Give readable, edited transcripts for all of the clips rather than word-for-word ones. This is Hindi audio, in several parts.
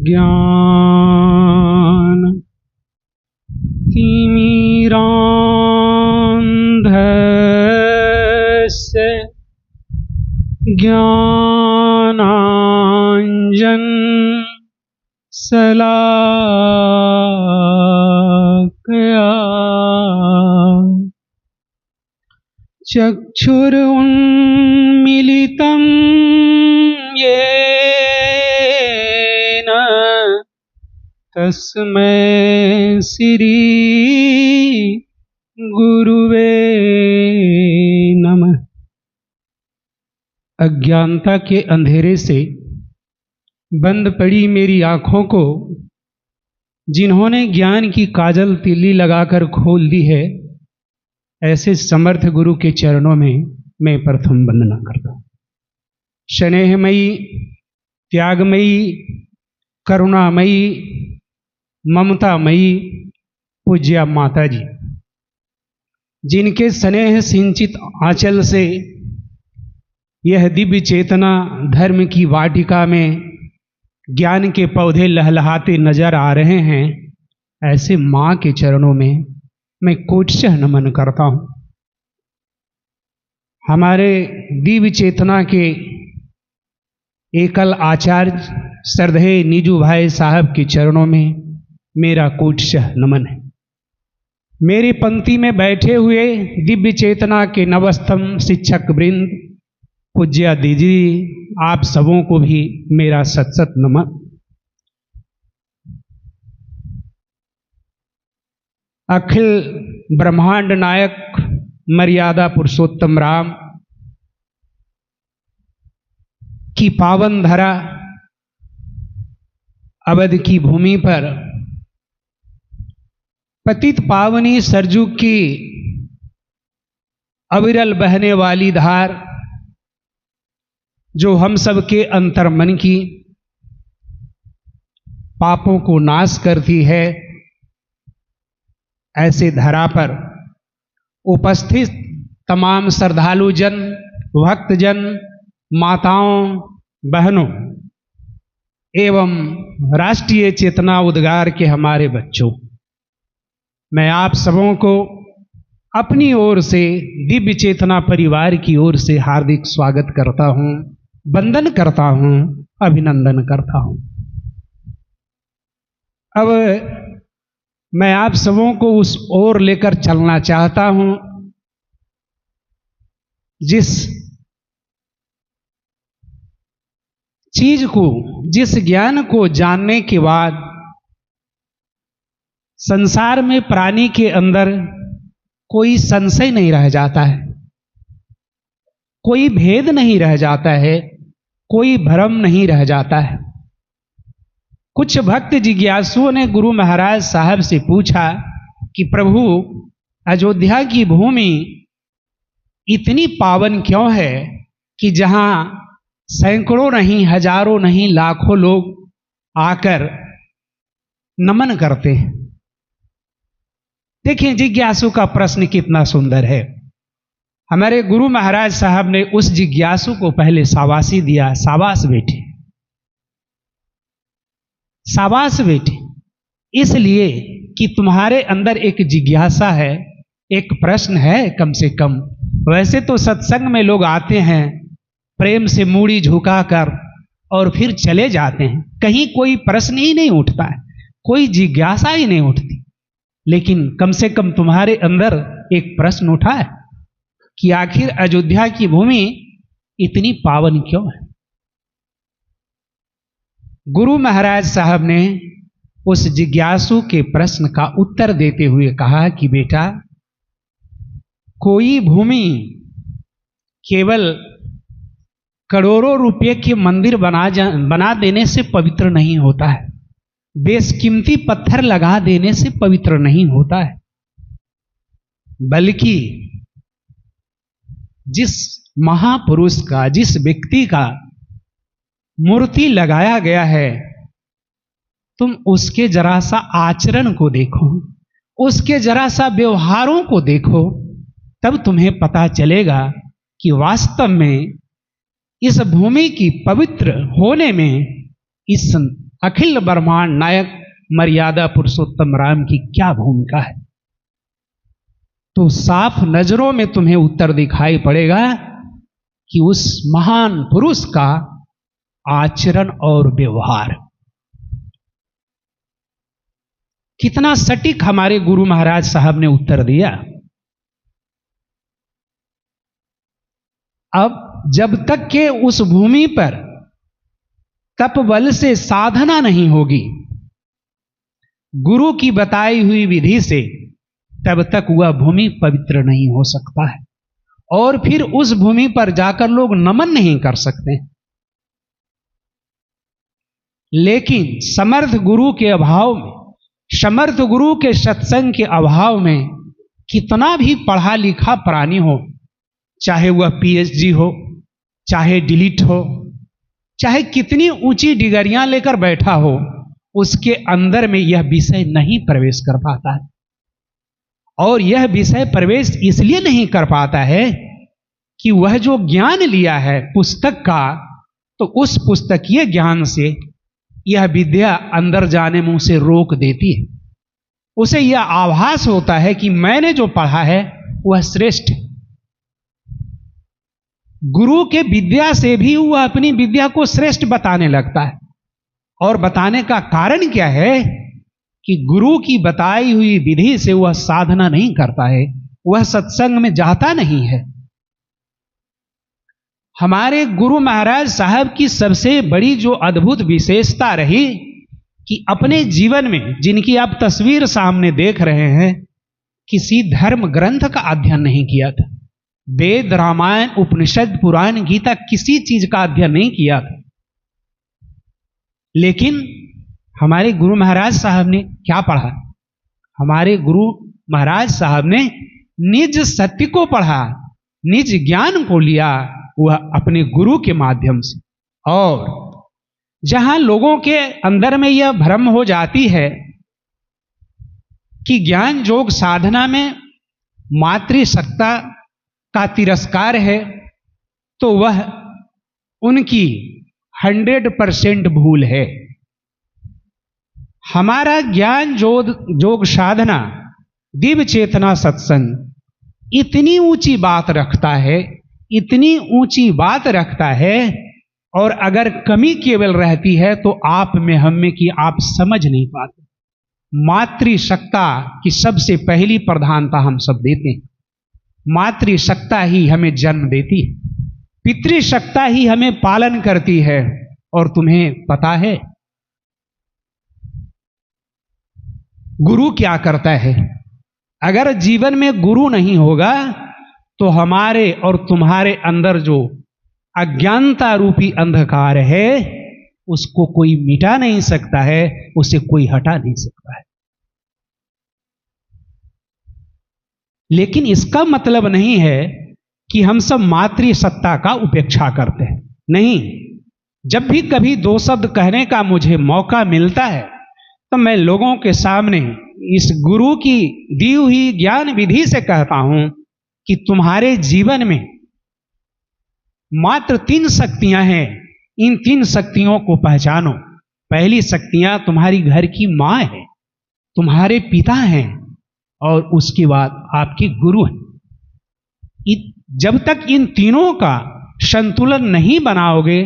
ज्ञान तिमिरान्धस्य ज्ञानाञ्जन शलाकया चक्षुरुन्मीलितं येन तस्मै श्री गुरुवे नमः। अज्ञानता के अंधेरे से बंद पड़ी मेरी आँखों को जिन्होंने ज्ञान की काजल तिल्ली लगाकर खोल दी है, ऐसे समर्थ गुरु के चरणों में मैं प्रथम वंदना करता हूँ। स्नेहमयी, त्यागमयी, करुणामयी, ममतामयी पूज्या माता जी, जिनके स्नेह सिंचित आंचल से यह दिव्य चेतना धर्म की वाटिका में ज्ञान के पौधे लहलहाते नजर आ रहे हैं, ऐसे माँ के चरणों में मैं कोटशः नमन करता हूँ। हमारे दिव्य चेतना के एकल आचार्य श्रद्धेय नीजू भाई साहब के चरणों में मेरा कोटशः नमन है। मेरी पंक्ति में बैठे हुए दिव्य चेतना के नवस्तम शिक्षक वृंद, पूज्या दीदी, आप सबों को भी मेरा सत सत नमन। अखिल ब्रह्मांड नायक मर्यादा पुरुषोत्तम राम की पावन धरा अवध की भूमि पर पतित पावनी सरजू की अविरल बहने वाली धार, जो हम सब के अंतर्मन की पापों को नाश करती है, ऐसे धरा पर उपस्थित तमाम श्रद्धालु जन, भक्तजन, माताओं, बहनों एवं राष्ट्रीय चेतना उद्गार के हमारे बच्चों, मैं आप सबों को अपनी ओर से, दिव्य चेतना परिवार की ओर से हार्दिक स्वागत करता हूं, वंदन करता हूं, अभिनंदन करता हूं। अब मैं आप सबों को उस ओर लेकर चलना चाहता हूं जिस चीज को, जिस ज्ञान को जानने के बाद संसार में प्राणी के अंदर कोई संशय नहीं रह जाता है, कोई भेद नहीं रह जाता है, कोई भ्रम नहीं रह जाता है। कुछ भक्त जिज्ञासुओं ने गुरु महाराज साहब से पूछा कि प्रभु, अयोध्या की भूमि इतनी पावन क्यों है कि जहां सैकड़ों नहीं, हजारों नहीं, लाखों लोग आकर नमन करते हैं। देखिए जिज्ञासु का प्रश्न कितना सुंदर है। हमारे गुरु महाराज साहब ने उस जिज्ञासु को पहले शाबाशी दिया, शाबाश बेटे, शाबाश बेटे, इसलिए कि तुम्हारे अंदर एक जिज्ञासा है, एक प्रश्न है कम से कम। वैसे तो सत्संग में लोग आते हैं प्रेम से मूड़ी झुकाकर और फिर चले जाते हैं, कहीं कोई प्रश्न ही नहीं उठता है, कोई जिज्ञासा ही नहीं उठती, लेकिन कम से कम तुम्हारे अंदर एक प्रश्न उठा है कि आखिर अयोध्या की भूमि इतनी पावन क्यों है। गुरु महाराज साहब ने उस जिज्ञासु के प्रश्न का उत्तर देते हुए कहा कि बेटा, कोई भूमि केवल करोड़ों रुपए के मंदिर बना देने से पवित्र नहीं होता है, बेशकीमती पत्थर लगा देने से पवित्र नहीं होता है, बल्कि जिस महापुरुष का, जिस व्यक्ति का मूर्ति लगाया गया है, तुम उसके जरा सा आचरण को देखो, उसके जरा सा व्यवहारों को देखो, तब तुम्हें पता चलेगा कि वास्तव में इस भूमि की पवित्र होने में, इस अखिल ब्रह्मांड नायक मर्यादा पुरुषोत्तम राम की क्या भूमिका है, तो साफ नजरों में तुम्हें उत्तर दिखाई पड़ेगा कि उस महान पुरुष का आचरण और व्यवहार कितना सटीक हमारे गुरु महाराज साहब ने उत्तर दिया। अब जब तक के उस भूमि पर तप बल से साधना नहीं होगी, गुरु की बताई हुई विधि से, तब तक वह भूमि पवित्र नहीं हो सकता है और फिर उस भूमि पर जाकर लोग नमन नहीं कर सकते। लेकिन समर्थ गुरु के अभाव में, समर्थ गुरु के सत्संग के अभाव में, कितना भी पढ़ा लिखा प्राणी हो, चाहे वह पीएचडी हो, चाहे डिलीट हो, चाहे कितनी ऊंची डिग्रियां लेकर बैठा हो, उसके अंदर में यह विषय नहीं प्रवेश कर पाता है। और यह विषय प्रवेश इसलिए नहीं कर पाता है कि वह जो ज्ञान लिया है पुस्तक का, तो उस पुस्तकीय ज्ञान से यह विद्या अंदर जाने में उसे रोक देती है। उसे यह आभास होता है कि मैंने जो पढ़ा है वह श्रेष्ठ है। गुरु के विद्या से भी वह अपनी विद्या को श्रेष्ठ बताने लगता है। और बताने का कारण क्या है कि गुरु की बताई हुई विधि से वह साधना नहीं करता है, वह सत्संग में जाता नहीं है। हमारे गुरु महाराज साहब की सबसे बड़ी जो अद्भुत विशेषता रही कि अपने जीवन में, जिनकी आप तस्वीर सामने देख रहे हैं, किसी धर्म ग्रंथ का अध्ययन नहीं किया था। वेद, रामायण, उपनिषद, पुराण, गीता, किसी चीज का अध्ययन नहीं किया था। लेकिन हमारे गुरु महाराज साहब ने क्या पढ़ा? हमारे गुरु महाराज साहब ने निज सत्य को पढ़ा, निज ज्ञान को लिया, वह अपने गुरु के माध्यम से। और जहां लोगों के अंदर में यह भ्रम हो जाती है कि ज्ञान योग साधना में मातृसत्ता का तिरस्कार है, तो वह उनकी 100% भूल है। हमारा ज्ञान योग साधना, दिव्य चेतना सत्संग इतनी ऊंची बात रखता है, इतनी ऊंची बात रखता है, और अगर कमी केवल रहती है तो आप में, हम में की आप समझ नहीं पाते। मातृसत्ता की सबसे पहली प्रधानता हम सब देते हैं। मातृसत्ता ही हमें जन्म देती है, पितृसत्ता ही हमें पालन करती है। और तुम्हें पता है गुरु क्या करता है? अगर जीवन में गुरु नहीं होगा तो हमारे और तुम्हारे अंदर जो अज्ञानता रूपी अंधकार है उसको कोई मिटा नहीं सकता है, उसे कोई हटा नहीं सकता है। लेकिन इसका मतलब नहीं है कि हम सब मातृसत्ता का उपेक्षा करते हैं। नहीं, जब भी कभी दो शब्द कहने का मुझे मौका मिलता है तो मैं लोगों के सामने इस गुरु की दी हुई ज्ञान विधि से कहता हूं कि तुम्हारे जीवन में मात्र 3 शक्तियां हैं। इन 3 शक्तियों को पहचानो। पहली शक्तियां तुम्हारी घर की मां है, तुम्हारे पिता हैं, और उसके बाद आपके गुरु हैं। जब तक इन तीनों का संतुलन नहीं बनाओगे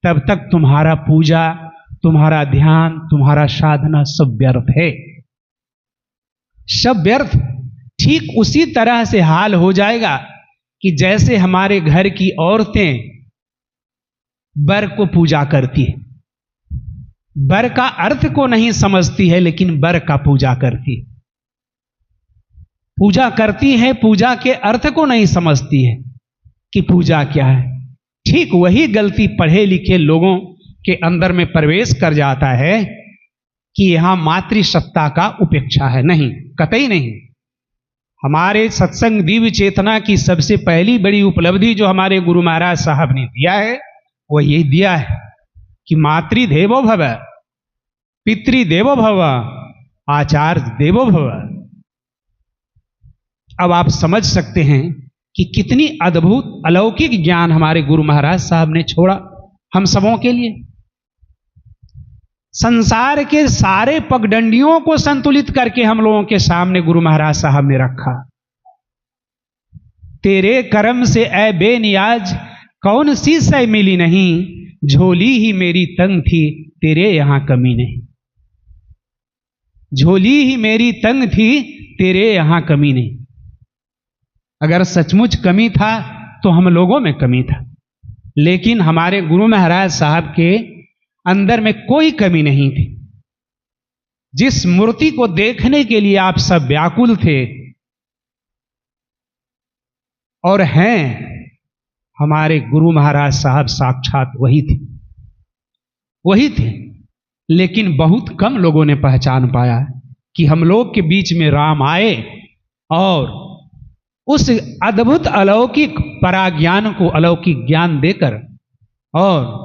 तब तक तुम्हारा पूजा, तुम्हारा ध्यान, तुम्हारा साधना सब व्यर्थ है, सब व्यर्थ। ठीक उसी तरह से हाल हो जाएगा कि जैसे हमारे घर की औरतें वर को पूजा करती है, वर का अर्थ को नहीं समझती है लेकिन वर का पूजा करती है, पूजा करती है, पूजा के अर्थ को नहीं समझती है कि पूजा क्या है। ठीक वही गलती पढ़े लिखे लोगों के अंदर में प्रवेश कर जाता है कि यहां मातृसत्ता का उपेक्षा है। नहीं, कतई नहीं। हमारे सत्संग दिव्य चेतना की सबसे पहली बड़ी उपलब्धि जो हमारे गुरु महाराज साहब ने दिया है वो यही दिया है कि मातृदेवो भव, पितृदेवो भव, आचार्य देवो भव। अब आप समझ सकते हैं कि कितनी अद्भुत अलौकिक ज्ञान हमारे गुरु महाराज साहब ने छोड़ा हम सबों के लिए। संसार के सारे पगडंडियों को संतुलित करके हम लोगों के सामने गुरु महाराज साहब ने रखा। तेरे कर्म से ऐ बेनियाज कौन सी सै मिली नहीं, झोली ही मेरी तंग थी तेरे यहां कमी नहीं। झोली ही मेरी तंग थी तेरे यहां कमी नहीं। अगर सचमुच कमी था तो हम लोगों में कमी था, लेकिन हमारे गुरु महाराज साहब के अंदर में कोई कमी नहीं थी। जिस मूर्ति को देखने के लिए आप सब व्याकुल थे और हैं, हमारे गुरु महाराज साहब साक्षात वही थे, वही थे। लेकिन बहुत कम लोगों ने पहचान पाया कि हम लोग के बीच में राम आए और उस अद्भुत अलौकिक पराज्ञान को अलौकिक ज्ञान देकर और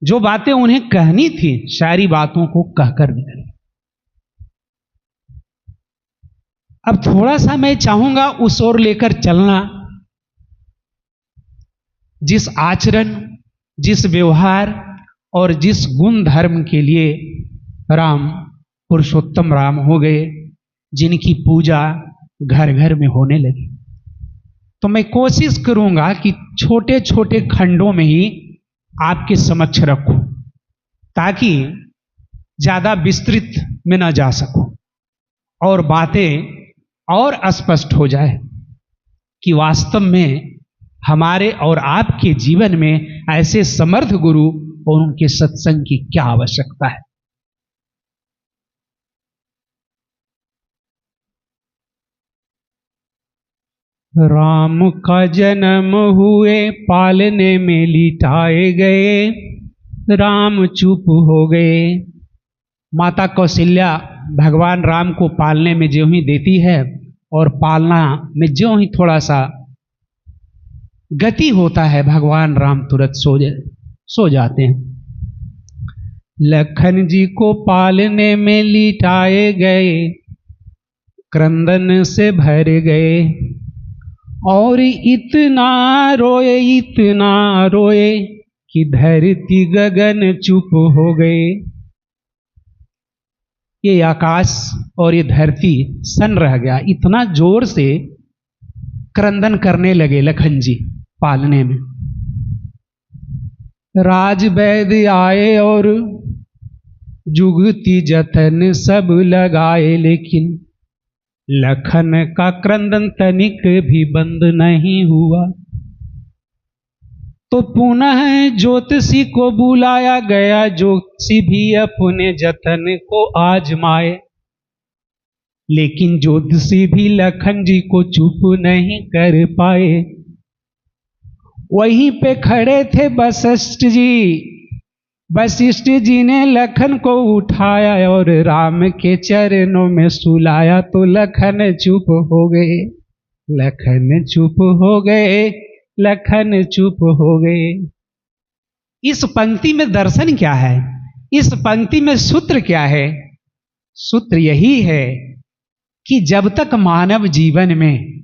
जो बातें उन्हें कहनी थी सारी बातों को कहकर निकले। अब थोड़ा सा मैं चाहूंगा उस ओर लेकर चलना, जिस आचरण, जिस व्यवहार और जिस गुण धर्म के लिए राम पुरुषोत्तम राम हो गए, जिनकी पूजा घर घर में होने लगी। तो मैं कोशिश करूंगा कि छोटे छोटे खंडों में ही आपके समक्ष रखूं, ताकि ज्यादा विस्तृत में न जा सकूं और बातें और स्पष्ट हो जाए कि वास्तव में हमारे और आपके जीवन में ऐसे समर्थ गुरु और उनके सत्संग की क्या आवश्यकता है। राम का जन्म हुए पालने में लिटाए गए, राम चुप हो गए। माता कौशल्या भगवान राम को पालने में ज्यों ही देती है और पालना में ज्यों ही थोड़ा सा गति होता है, भगवान राम तुरंत सो जाते हैं। लखन जी को पालने में लिटाए गए, क्रंदन से भर गए और इतना रोए कि धरती गगन चुप हो गए। ये आकाश और ये धरती सन रह गया, इतना जोर से क्रंदन करने लगे लखन जी पालने में। राज वैद्य आए और जुगती जतन सब लगाए, लेकिन लखन का क्रंदन तनिक भी बंद नहीं हुआ। तो पुनः ज्योतिषी को बुलाया गया, ज्योतिषी भी अपने जतन को आजमाए, लेकिन ज्योतिषी भी लखन जी को चुप नहीं कर पाए। वहीं पे खड़े थे वशिष्ठ जी। वशिष्ठ जी ने लखन को उठाया और राम के चरणों में सुलाया, तो लखन चुप हो गए, लखन चुप हो गए, लखन चुप हो गए। इस पंक्ति में दर्शन क्या है? इस पंक्ति में सूत्र क्या है? सूत्र यही है कि जब तक मानव जीवन में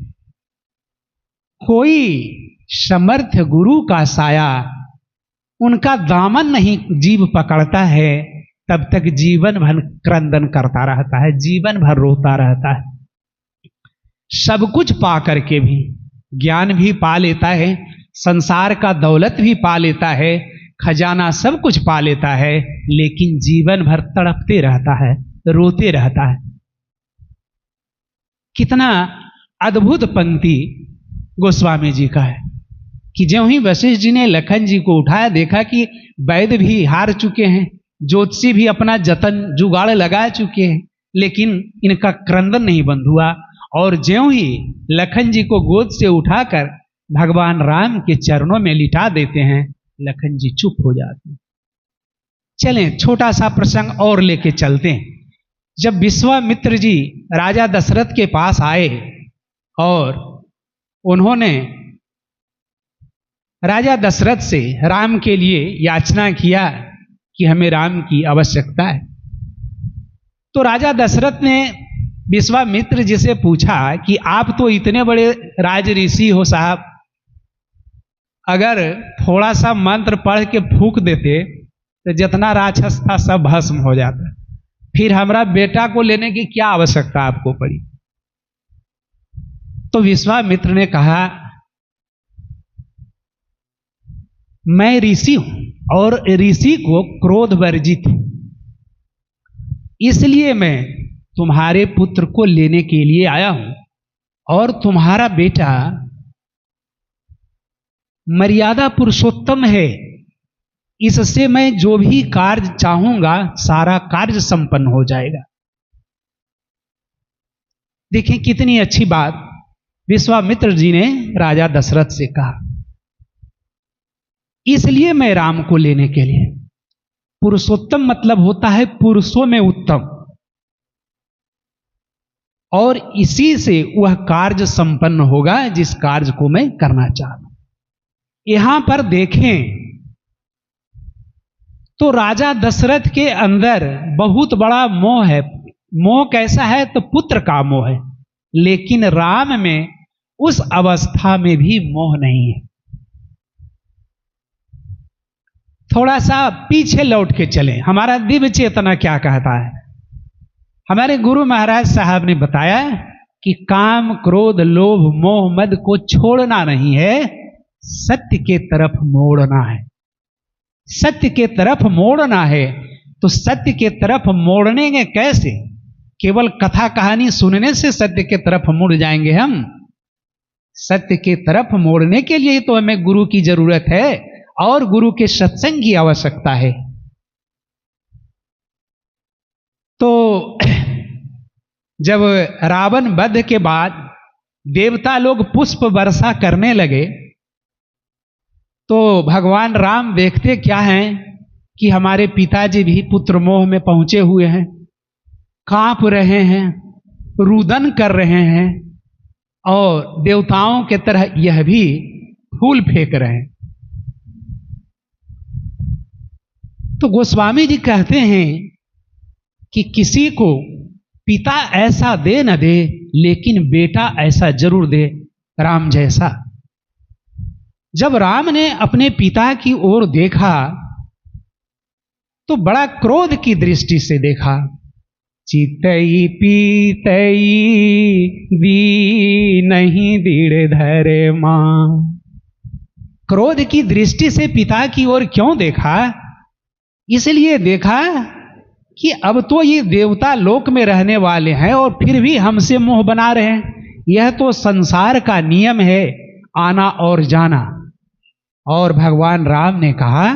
कोई समर्थ गुरु का साया, उनका दामन नहीं जीव पकड़ता है, तब तक जीवन भर क्रंदन करता रहता है, जीवन भर रोता रहता है। सब कुछ पा करके भी, ज्ञान भी पा लेता है, संसार का दौलत भी पा लेता है, खजाना सब कुछ पा लेता है, लेकिन जीवन भर तड़पते रहता है, रोते रहता है। कितना अद्भुत पंक्ति गोस्वामी जी का है कि ज्यों ही वशिष्ठ जी ने लखन जी को उठाया, देखा कि वैद्य भी हार चुके हैं, ज्योतिषी भी अपना जतन जुगाड़ लगा चुके हैं, लेकिन इनका क्रंदन नहीं बंद हुआ। और ज्यों ही लखन जी को गोद से उठाकर भगवान राम के चरणों में लिटा देते हैं, लखन जी चुप हो जाते हैं। चलें छोटा सा प्रसंग और लेके चलते हैं। जब विश्वामित्र जी राजा दशरथ के पास आए और उन्होंने राजा दशरथ से राम के लिए याचना किया कि हमें राम की आवश्यकता है, तो राजा दशरथ ने विश्वामित्र जी से पूछा कि आप तो इतने बड़े राज ऋषि हो साहब, अगर थोड़ा सा मंत्र पढ़ के फूंक देते तो जितना राक्षस था सब भस्म हो जाता। फिर हमारा बेटा को लेने की क्या आवश्यकता आपको पड़ी? तो विश्वामित्र ने कहा, मैं ऋषि हूं और ऋषि को क्रोध वर्जित हूं, इसलिए मैं तुम्हारे पुत्र को लेने के लिए आया हूं और तुम्हारा बेटा मर्यादा पुरुषोत्तम है, इससे मैं जो भी कार्य चाहूंगा सारा कार्य संपन्न हो जाएगा। देखिए कितनी अच्छी बात विश्वामित्र जी ने राजा दशरथ से कहा। इसलिए मैं राम को लेने के लिए, पुरुषोत्तम मतलब होता है पुरुषों में उत्तम, और इसी से वह कार्य संपन्न होगा जिस कार्य को मैं करना चाहता हूं। यहां पर देखें तो राजा दशरथ के अंदर बहुत बड़ा मोह है। मोह कैसा है? तो पुत्र का मोह है, लेकिन राम में उस अवस्था में भी मोह नहीं है। थोड़ा सा पीछे लौट के चलें, हमारा दिव्य चेतना क्या कहता है। हमारे गुरु महाराज साहब ने बताया कि काम क्रोध लोभ मोह मद को छोड़ना नहीं है, सत्य के तरफ मोड़ना है। सत्य के तरफ मोड़ना है। तो सत्य के तरफ मोड़ने के कैसे? केवल कथा कहानी सुनने से सत्य के तरफ मुड़ जाएंगे हम? सत्य के तरफ मोड़ने के लिए तो हमें गुरु की जरूरत है और गुरु के सत्संग की आवश्यकता है। तो जब रावण वध के बाद देवता लोग पुष्प वर्षा करने लगे तो भगवान राम देखते क्या हैं कि हमारे पिताजी भी पुत्र मोह में पहुंचे हुए हैं, कांप रहे हैं, रुदन कर रहे हैं और देवताओं के तरह यह भी फूल फेंक रहे हैं। तो गोस्वामी जी कहते हैं कि किसी को पिता ऐसा दे न दे, लेकिन बेटा ऐसा जरूर दे राम जैसा। जब राम ने अपने पिता की ओर देखा तो बड़ा क्रोध की दृष्टि से देखा। चितई पीतई दी नहीं दीड़ धरे मां। क्रोध की दृष्टि से पिता की ओर क्यों देखा? इसलिए देखा कि अब तो ये देवता लोक में रहने वाले हैं और फिर भी हमसे मोह बना रहे हैं। यह तो संसार का नियम है, आना और जाना। और भगवान राम ने कहा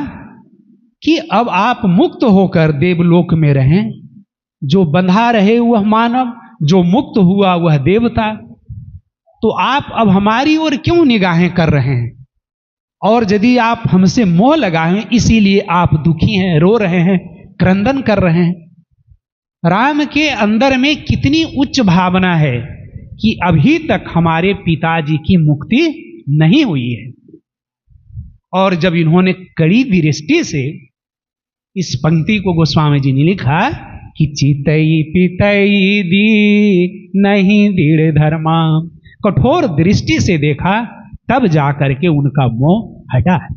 कि अब आप मुक्त होकर देवलोक में रहें। जो बंधा रहे वह मानव, जो मुक्त हुआ वह देवता। तो आप अब हमारी ओर क्यों निगाहें कर रहे हैं? और यदि आप हमसे मोह लगाए इसीलिए आप दुखी हैं, रो रहे हैं, क्रंदन कर रहे हैं। राम के अंदर में कितनी उच्च भावना है कि अभी तक हमारे पिताजी की मुक्ति नहीं हुई है। और जब इन्होंने कड़ी दृष्टि से इस पंक्ति को गोस्वामी जी ने लिखा कि चितई पितई दी नहीं दीड़ धर्मा, कठोर दृष्टि से देखा, तब जाकर के उनका मोह हटा है।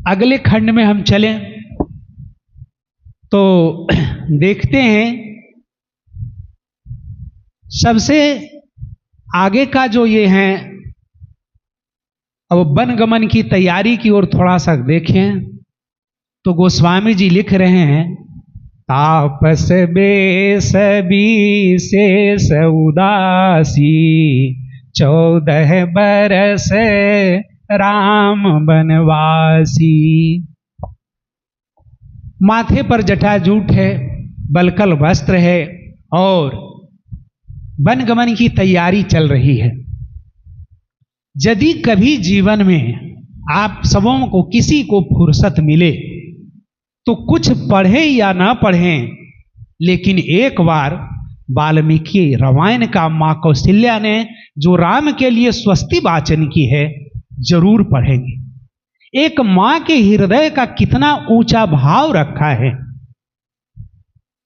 अगले खंड में हम चलें तो देखते हैं सबसे आगे का जो ये है, अब वनगमन की तैयारी की ओर थोड़ा सा देखें तो गोस्वामी जी लिख रहे हैं, तापस बेस बीसेस उदासी 14 बरस राम बनवासी। माथे पर जटाजूट है, बलकल वस्त्र है और वनगमन की तैयारी चल रही है। यदि कभी जीवन में आप सबों को किसी को फुर्सत मिले तो कुछ पढ़े या ना पढ़ें, लेकिन एक बार वाल्मीकि रामायण का मां कौशल्या ने जो राम के लिए स्वस्ति वाचन की है जरूर पढ़ेंगे। एक मां के हृदय का कितना ऊंचा भाव रखा है,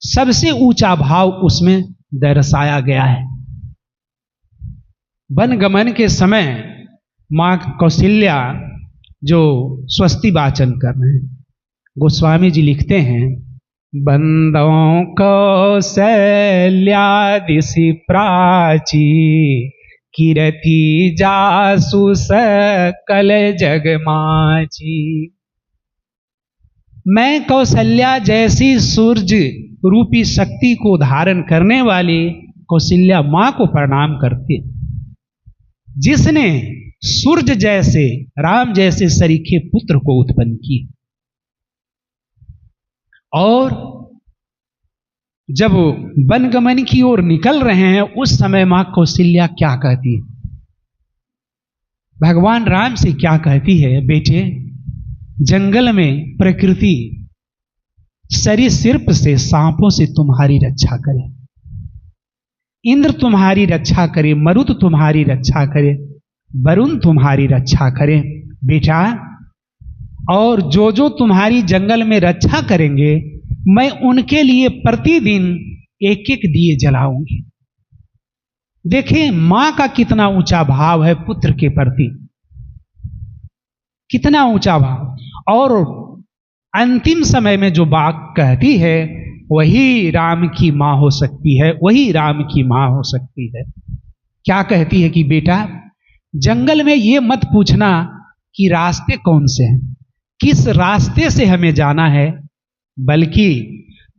सबसे ऊंचा भाव उसमें दर्शाया गया है। वनगमन के समय मां कौशल्या जो स्वस्ति वाचन कर रहे हैं। गोस्वामी जी लिखते हैं, बंदों कौशल्यादिशि प्राची कीरति जासु सकल जग माची। मैं कौशल्या जैसी सूर्य रूपी शक्ति को धारण करने वाली कौशल्या मां को प्रणाम करती, जिसने सूर्य जैसे राम जैसे सरीखे पुत्र को उत्पन्न की। और जब वनगमन की ओर निकल रहे हैं उस समय मां कौशल्या क्या कहती है, भगवान राम से क्या कहती है, बेटे जंगल में प्रकृति सरीसृप से सांपों से तुम्हारी रक्षा करे, इंद्र तुम्हारी रक्षा करे, मरुत तुम्हारी रक्षा करे, वरुण तुम्हारी रक्षा करे बेटा। और जो जो तुम्हारी जंगल में रक्षा करेंगे मैं उनके लिए प्रतिदिन एक एक दिए जलाऊंगी। देखें मां का कितना ऊंचा भाव है पुत्र के प्रति, कितना ऊंचा भाव। और अंतिम समय में जो बात कहती है वही राम की मां हो सकती है, वही राम की मां हो सकती है। क्या कहती है कि बेटा जंगल में ये मत पूछना कि रास्ते कौन से हैं, किस रास्ते से हमें जाना है, बल्कि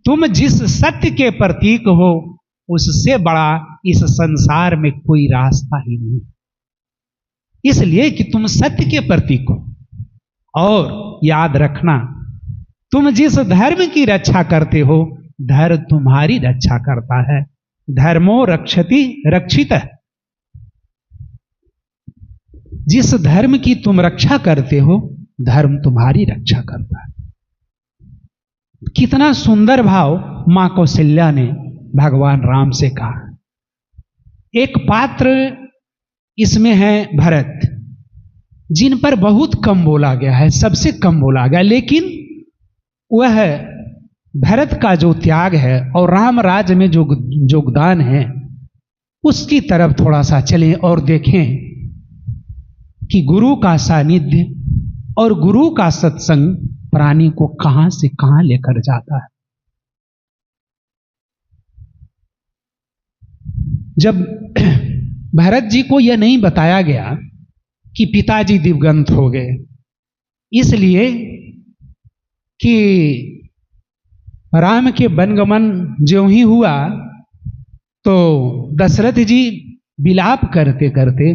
तुम जिस सत्य के प्रतीक हो उससे बड़ा इस संसार में कोई रास्ता ही नहीं, इसलिए कि तुम सत्य के प्रतीक हो। और याद रखना तुम जिस धर्म की रक्षा करते हो धर्म तुम्हारी रक्षा करता है, धर्मो रक्षति रक्षितः। जिस धर्म की तुम रक्षा करते हो धर्म तुम्हारी रक्षा करता है। कितना सुंदर भाव मां कौशल्या ने भगवान राम से कहा। एक पात्र इसमें है भरत, जिन पर बहुत कम बोला गया है, सबसे कम बोला गया, लेकिन वह भरत का जो त्याग है और राम राज्य में जो योगदान है उसकी तरफ थोड़ा सा चलें और देखें कि गुरु का सानिध्य और गुरु का सत्संग प्राणी को कहां से कहां लेकर जाता है। जब भरत जी को यह नहीं बताया गया कि पिताजी दिवंगत हो गए, इसलिए कि राम के वनगमन ज्यों ही हुआ तो दशरथ जी विलाप करते करते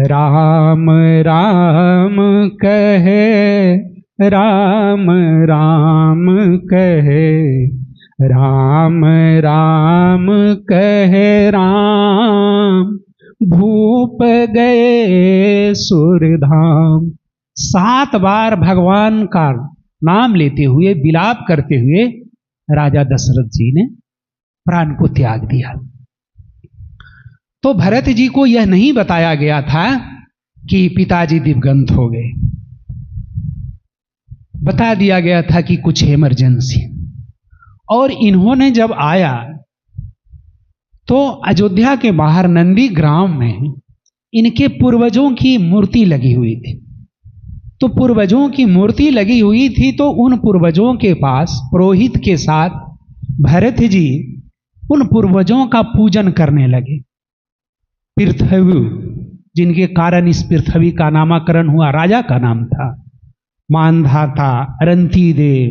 राम राम कहे, राम राम कहे, राम राम कहे राम भूप गए सुरधाम। 7 बार भगवान का नाम लेते हुए विलाप करते हुए राजा दशरथ जी ने प्राण को त्याग दिया। तो भरत जी को यह नहीं बताया गया था कि पिताजी दिवंगत हो गए, बता दिया गया था कि कुछ इमरजेंसी। और इन्होंने जब आया तो अयोध्या के बाहर नंदी ग्राम में इनके पूर्वजों की मूर्ति लगी हुई थी। तो पूर्वजों की मूर्ति लगी हुई थी तो उन पूर्वजों के पास पुरोहित के साथ भरत जी उन पूर्वजों का पूजन करने लगे। पृथ्वी, जिनके कारण इस पृथ्वी का नामकरण हुआ, राजा का नाम था, मानधाता, रंतीदेव,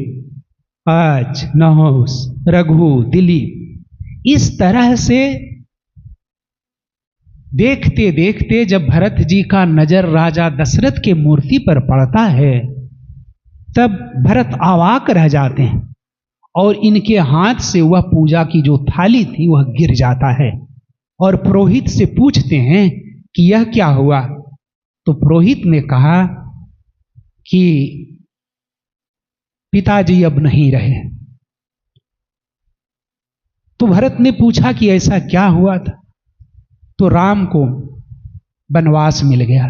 अज, नहुस, रघु, दिलीप। इस तरह से देखते देखते जब भरत जी का नजर राजा दशरथ के मूर्ति पर पड़ता है तब भरत अवाक रह जाते हैं और इनके हाथ से वह पूजा की जो थाली थी वह गिर जाता है और पुरोहित से पूछते हैं कि यह क्या हुआ। तो पुरोहित ने कहा कि पिताजी अब नहीं रहे। तो भरत ने पूछा कि ऐसा क्या हुआ था। तो राम को वनवास मिल गया,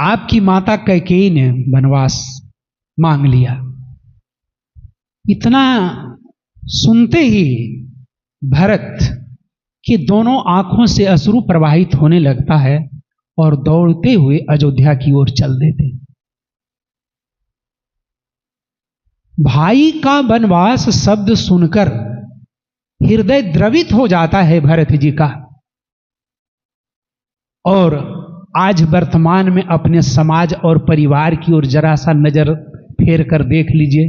आपकी माता कैकेयी ने वनवास मांग लिया। इतना सुनते ही भरत की दोनों आंखों से अश्रु प्रवाहित होने लगता है और दौड़ते हुए अयोध्या की ओर चल देते। भाई का वनवास शब्द सुनकर हृदय द्रवित हो जाता है भरत जी का। और आज वर्तमान में अपने समाज और परिवार की ओर जरा सा नजर फेर कर देख लीजिए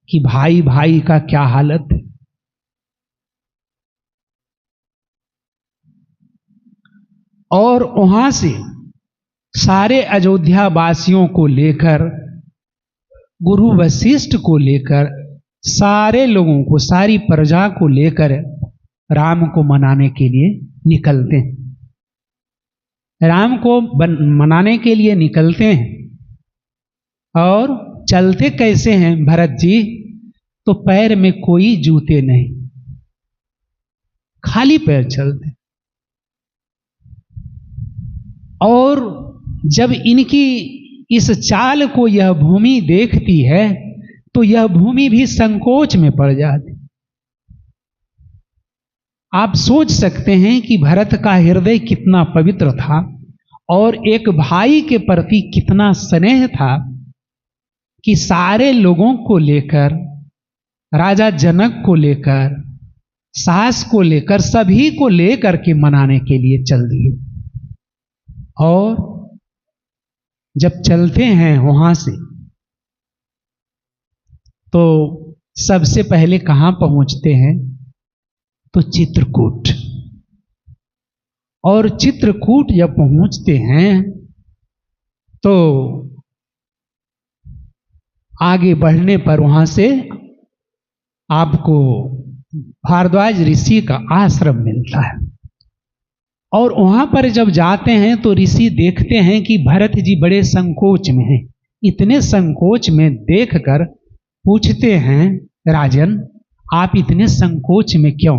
कि भाई भाई का क्या हालत है। और वहां से सारे अयोध्या वासियों को लेकर, गुरु वशिष्ठ को लेकर, सारे लोगों को, सारी प्रजा को लेकर राम को मनाने के लिए निकलते हैं। राम को मनाने के लिए निकलते हैं। और चलते कैसे हैं भरत जी? तो पैर में कोई जूते नहीं, खाली पैर चलते। और जब इनकी इस चाल को यह भूमि देखती है तो यह भूमि भी संकोच में पड़ जाती। आप सोच सकते हैं कि भरत का हृदय कितना पवित्र था और एक भाई के प्रति कितना स्नेह था कि सारे लोगों को लेकर, राजा जनक को लेकर, सास को लेकर, सभी को लेकर के मनाने के लिए चल दिए। और जब चलते हैं वहां से तो सबसे पहले कहां पहुंचते हैं? तो चित्रकूट। और चित्रकूट जब पहुंचते हैं तो आगे बढ़ने पर वहां से आपको भारद्वाज ऋषि का आश्रम मिलता है। और वहां पर जब जाते हैं तो ऋषि देखते हैं कि भरत जी बड़े संकोच में हैं। इतने संकोच में देखकर पूछते हैं, राजन आप इतने संकोच में क्यों?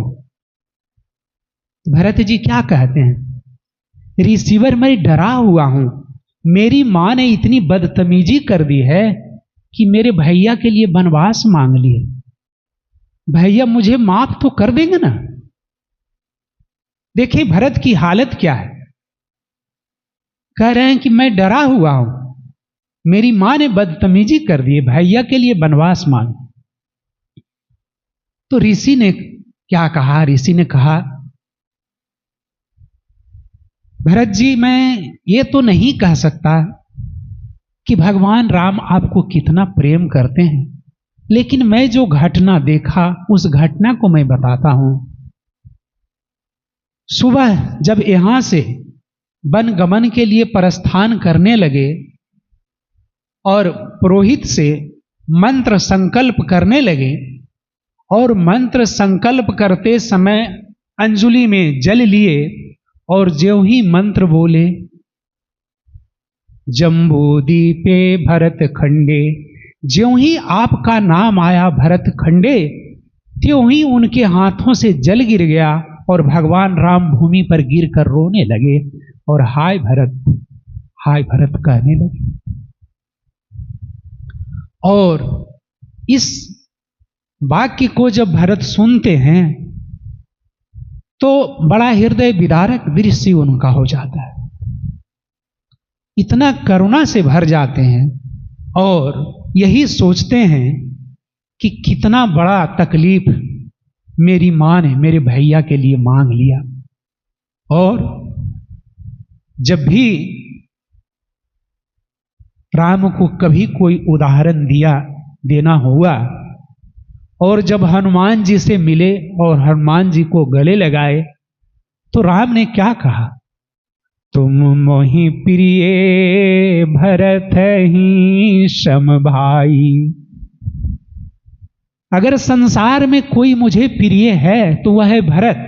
भरत जी क्या कहते हैं? ऋषिवर मैं डरा हुआ हूं, मेरी मां ने इतनी बदतमीजी कर दी है कि मेरे भैया के लिए वनवास मांग लिए। भैया मुझे माफ तो कर देंगे ना? देखिए भरत की हालत क्या है। कह रहे हैं कि मैं डरा हुआ हूं, मेरी मां ने बदतमीजी कर दी, भैया के लिए वनवास मांग। तो ऋषि ने क्या कहा? ऋषि ने कहा, भरत जी मैं ये तो नहीं कह सकता कि भगवान राम आपको कितना प्रेम करते हैं, लेकिन मैं जो घटना देखा उस घटना को मैं बताता हूं। सुबह जब यहां से वन गमन के लिए प्रस्थान करने लगे और पुरोहित से मंत्र संकल्प करने लगे, और मंत्र संकल्प करते समय अंजुलि में जल लिए और ज्यों ही मंत्र बोले, जम्बूदीपे भरत खंडे, ज्यों ही आपका नाम आया भरत खंडे, त्यों ही उनके हाथों से जल गिर गया और भगवान राम भूमि पर गिरकर रोने लगे और हाय भरत कहने लगे। और इस वाक्य को जब भरत सुनते हैं तो बड़ा हृदय विदारक दृश्य उनका हो जाता है। इतना करुणा से भर जाते हैं और यही सोचते हैं कि कितना बड़ा तकलीफ मेरी मां ने मेरे भैया के लिए मांग लिया। और जब भी राम को कभी कोई उदाहरण देना हुआ और जब हनुमान जी से मिले और हनुमान जी को गले लगाए तो राम ने क्या कहा? तुम मोहि प्रिय भरत ही सम भाई। अगर संसार में कोई मुझे प्रिय है तो वह है भरत,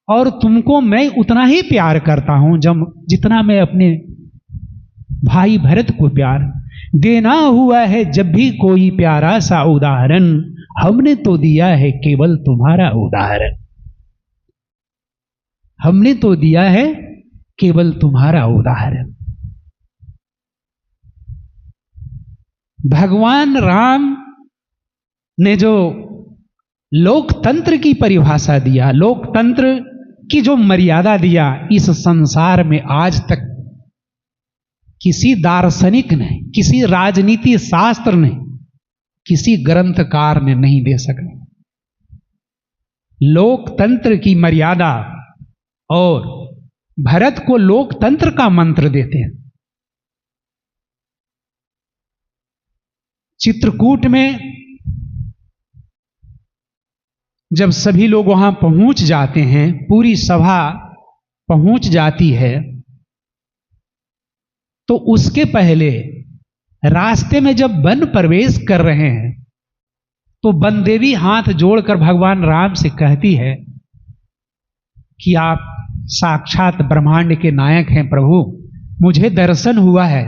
और तुमको मैं उतना ही प्यार करता हूं जितना मैं अपने भाई भरत को प्यार देना हुआ है। जब भी कोई प्यारा सा उदाहरण हमने तो दिया है केवल तुम्हारा उदाहरण, हमने तो दिया है केवल तुम्हारा उदाहरण। भगवान राम ने जो लोकतंत्र की परिभाषा दिया, लोकतंत्र की जो मर्यादा दिया, इस संसार में आज तक किसी दार्शनिक ने, किसी राजनीति शास्त्र ने, किसी ग्रंथकार ने नहीं दे सका। लोकतंत्र की मर्यादा, और भरत को लोकतंत्र का मंत्र देते हैं। चित्रकूट में जब सभी लोग वहां पहुंच जाते हैं, पूरी सभा पहुंच जाती है, तो उसके पहले रास्ते में जब वन प्रवेश कर रहे हैं, तो वन देवी हाथ जोड़कर भगवान राम से कहती है कि आप साक्षात ब्रह्मांड के नायक हैं प्रभु, मुझे दर्शन हुआ है,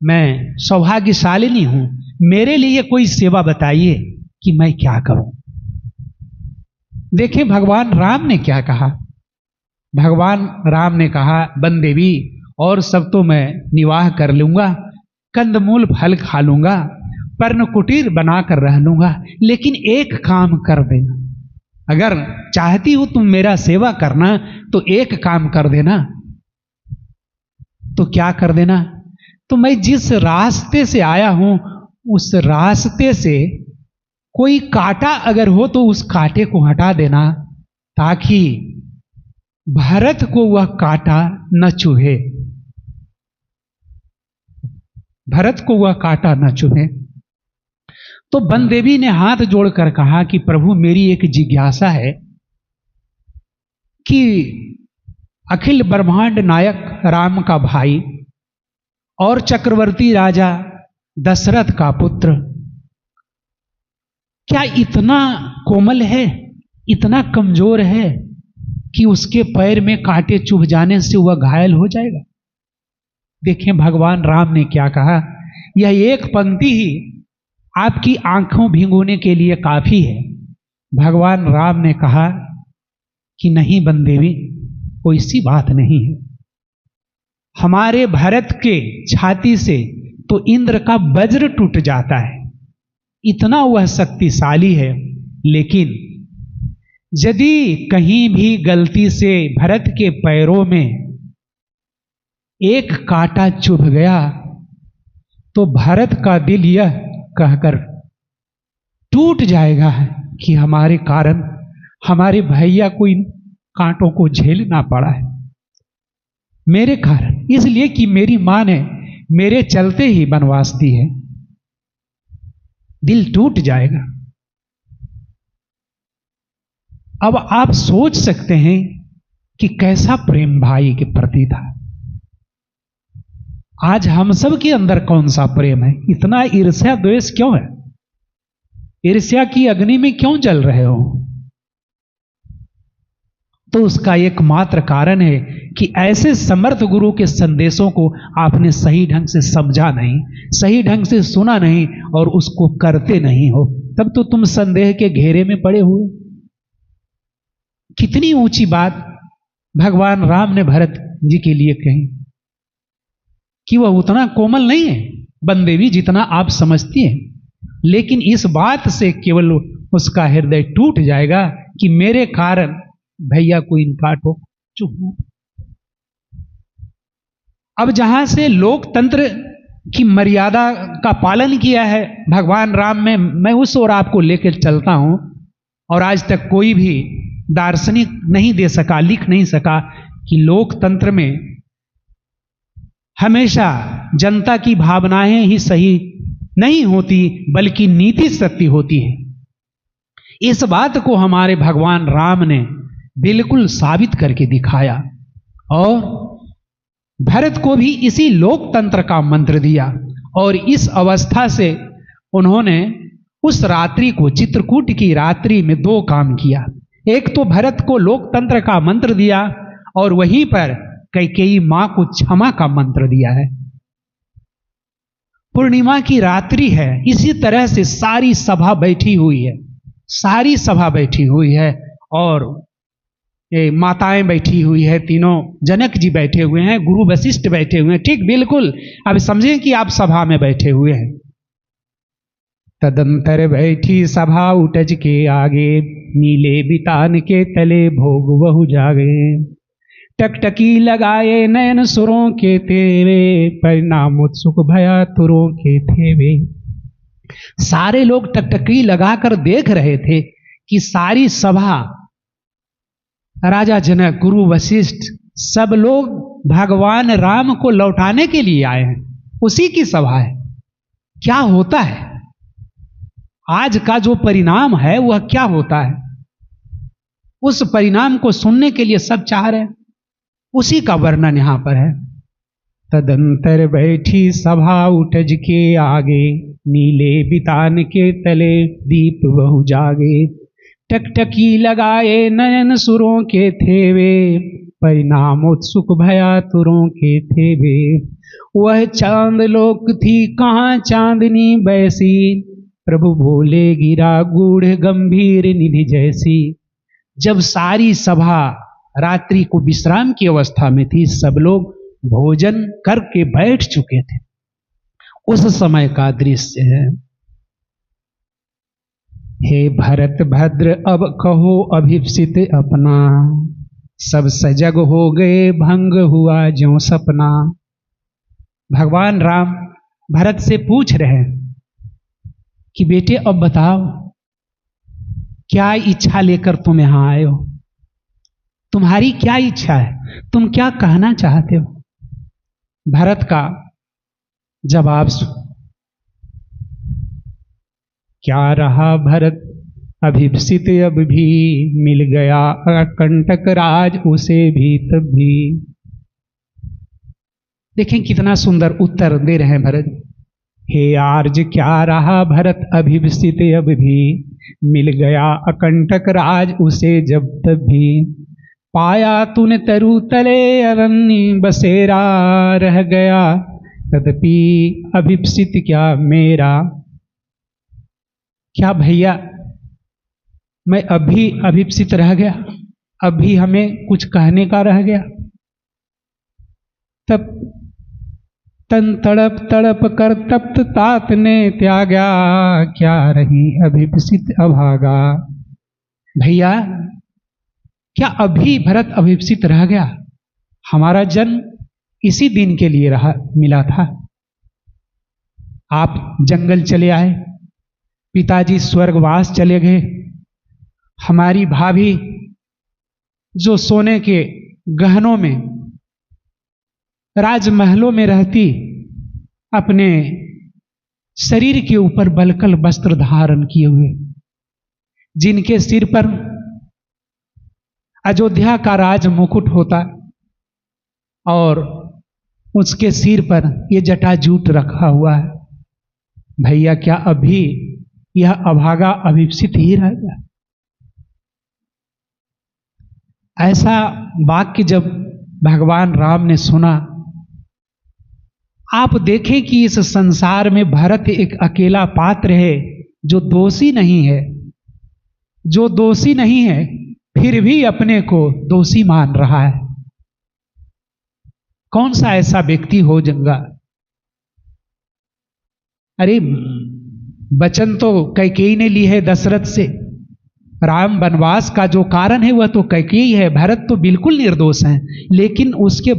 मैं सौभाग्यशालिनी हूं, मेरे लिए कोई सेवा बताइए कि मैं क्या करूं। देखिए भगवान राम ने क्या कहा। भगवान राम ने कहा, वन देवी और सब तो मैं निवाह कर लूंगा, कंदमूल फल खा लूंगा, पर्ण कुटीर बनाकर रह लूंगा, लेकिन एक काम कर देना, अगर चाहती हो तुम मेरा सेवा करना तो एक काम कर देना। तो क्या कर देना? तो मैं जिस रास्ते से आया हूं उस रास्ते से कोई कांटा अगर हो तो उस कांटे को हटा देना, ताकि भरत को वह कांटा न चुभे, भरत को वह कांटा न चुभे। तो वन देवी ने हाथ जोड़कर कहा कि प्रभु मेरी एक जिज्ञासा है कि अखिल ब्रह्मांड नायक राम का भाई और चक्रवर्ती राजा दशरथ का पुत्र क्या इतना कोमल है, इतना कमजोर है कि उसके पैर में कांटे चुभ जाने से वह घायल हो जाएगा? देखें भगवान राम ने क्या कहा। यह एक पंक्ति ही आपकी आंखों भिगोने के लिए काफी है। भगवान राम ने कहा कि नहीं वन देवी, कोई सी बात नहीं है। हमारे भरत के छाती से तो इंद्र का वज्र टूट जाता है, इतना वह शक्तिशाली है, लेकिन यदि कहीं भी गलती से भरत के पैरों में एक कांटा चुभ गया तो भरत का दिल यह कहकर टूट जाएगा कि हमारे कारण हमारे भैया को इन कांटों को झेलना पड़ा है, मेरे कारण, इसलिए कि मेरी मां ने मेरे चलते ही वनवास दी है। दिल टूट जाएगा। अब आप सोच सकते हैं कि कैसा प्रेम भाई के प्रति था। आज हम सब के अंदर कौन सा प्रेम है? इतना ईर्ष्या द्वेष क्यों है? ईर्ष्या की अग्नि में क्यों जल रहे हो? तो उसका एकमात्र कारण है कि ऐसे समर्थ गुरु के संदेशों को आपने सही ढंग से समझा नहीं, सही ढंग से सुना नहीं और उसको करते नहीं हो, तब तो तुम संदेह के घेरे में पड़े हुए। कितनी ऊंची बात भगवान राम ने भरत जी के लिए कही कि वह उतना कोमल नहीं है वन देवी जितना आप समझती हैं, लेकिन इस बात से केवल उसका हृदय टूट जाएगा कि मेरे कारण भैया को इन कांटों चुभ। अब जहां से लोकतंत्र की मर्यादा का पालन किया है भगवान राम में, मैं उस ओर आपको लेकर चलता हूं। और आज तक कोई भी दार्शनिक नहीं दे सका, लिख नहीं सका कि लोकतंत्र में हमेशा जनता की भावनाएं ही सही नहीं होती, बल्कि नीति सत्य होती है। इस बात को हमारे भगवान राम ने बिल्कुल साबित करके दिखाया और भरत को भी इसी लोकतंत्र का मंत्र दिया। और इस अवस्था से उन्होंने उस रात्रि को, चित्रकूट की रात्रि में दो काम किया। एक तो भरत को लोकतंत्र का मंत्र दिया और वहीं पर कैकेयी मां को क्षमा का मंत्र दिया है। पूर्णिमा की रात्रि है, इसी तरह से सारी सभा बैठी हुई है, सारी सभा बैठी हुई है और माताएं बैठी हुई है, तीनों जनक जी बैठे हुए हैं, गुरु वशिष्ठ बैठे हुए हैं। ठीक बिल्कुल अब समझें कि आप सभा में बैठे हुए हैं। तदंतर बैठी सभा उठज के आगे, नीले बितान के तले भोग बहु जागे। टकटकी लगाए नयन सुरों के तेरे, परिणाम उत्सुक भया तुरों के थे वे। सारे लोग टकटकी लगाकर देख रहे थे कि सारी सभा, राजा जनक, गुरु वशिष्ठ, सब लोग भगवान राम को लौटाने के लिए आए हैं, उसी की सभा है। क्या होता है आज का जो परिणाम है वह क्या होता है, उस परिणाम को सुनने के लिए सब चाह रहे हैं, उसी का वर्णन यहां पर है। तदंतर बैठी सभा उठज के आगे, नीले बितान के तले दीप बहु जागे। टकटकी लगाए नयन सुरों के थे वे, परिणाम उत्सुक भया तुरों के थे वे। वह चांद लोक थी कहाँ चांदनी बैसी, प्रभु बोले गिरा गूढ़ गंभीर निधि जैसी। जब सारी सभा रात्रि को विश्राम की अवस्था में थी, सब लोग भोजन करके बैठ चुके थे, उस समय का दृश्य है। हे भरत भद्र अब कहो अभिप्सित अपना, सब सजग हो गए भंग हुआ ज्यों सपना। भगवान राम भरत से पूछ रहे हैं कि बेटे अब बताओ क्या इच्छा लेकर तुम यहां आए हो, तुम्हारी क्या इच्छा है, तुम क्या कहना चाहते हो। भरत का जवाब क्या रहा भरत अभिप्सित अब भी, मिल गया कंटक राज उसे भी तब भी। देखें कितना सुंदर उत्तर दे रहे हैं भरत। हे आर्ज क्या रहा भरत अभिप्सित अब भी, मिल गया अकंटक राज उसे जब तब भी। पाया तूने तरु तले अरण्य बसेरा, रह गया तदपि अभिप्सित क्या मेरा। क्या भैया मैं अभी अभिप्सित रह गया, अभी हमें कुछ कहने का रह गया। तब तन तड़प तड़प कर तप्त तात ने त्यागा, क्या रही अभिप्सित अभागा। भैया क्या अभी भरत अभिप्सित रह गया, हमारा जन्म इसी दिन के लिए रहा मिला था। आप जंगल चले आए, पिताजी स्वर्गवास चले गए, हमारी भाभी जो सोने के गहनों में राजमहलों में रहती, अपने शरीर के ऊपर बलकल वस्त्र धारण किए हुए, जिनके सिर पर अयोध्या का राज मुकुट होता और उसके सिर पर यह जटाजूट रखा हुआ है। भैया क्या अभी यह अभागा अभिप्सित ही रह गया। ऐसा वाक्य जब भगवान राम ने सुना, आप देखें कि इस संसार में भरत एक अकेला पात्र है जो दोषी नहीं है, जो दोषी नहीं है फिर भी अपने को दोषी मान रहा है। कौन सा ऐसा व्यक्ति हो जंगा। अरे वचन तो कैकेयी ने ली है दशरथ से, राम वनवास का जो कारण है वह तो कैकेयी है, भरत तो बिल्कुल निर्दोष है। लेकिन उसके